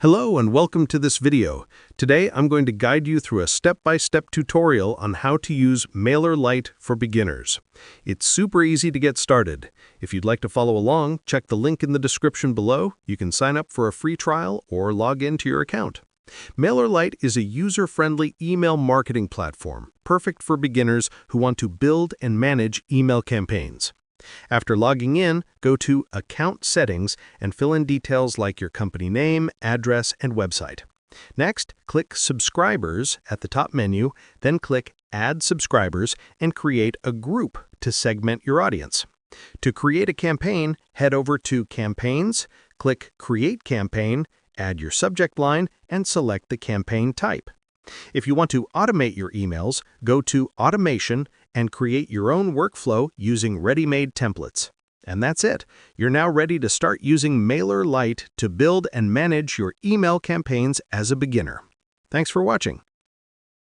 Hello and welcome to this video. Today I'm going to guide you through a step-by-step tutorial on how to use MailerLite for beginners. It's super easy to get started. If you'd like to follow along, check the link in the description below. You can sign up for a free trial or log into your account. MailerLite is a user-friendly email marketing platform, perfect for beginners who want to build and manage email campaigns. After logging in, go to Account Settings and fill in details like your company name, address, and website. Next, click Subscribers at the top menu, then click Add Subscribers and create a group to segment your audience. To create a campaign, head over to Campaigns, click Create Campaign, add your subject line, and select the campaign type. If you want to automate your emails, go to Automation and create your own workflow using ready-made templates. And that's it. You're now ready to start using MailerLite to build and manage your email campaigns as a beginner. Thanks for watching.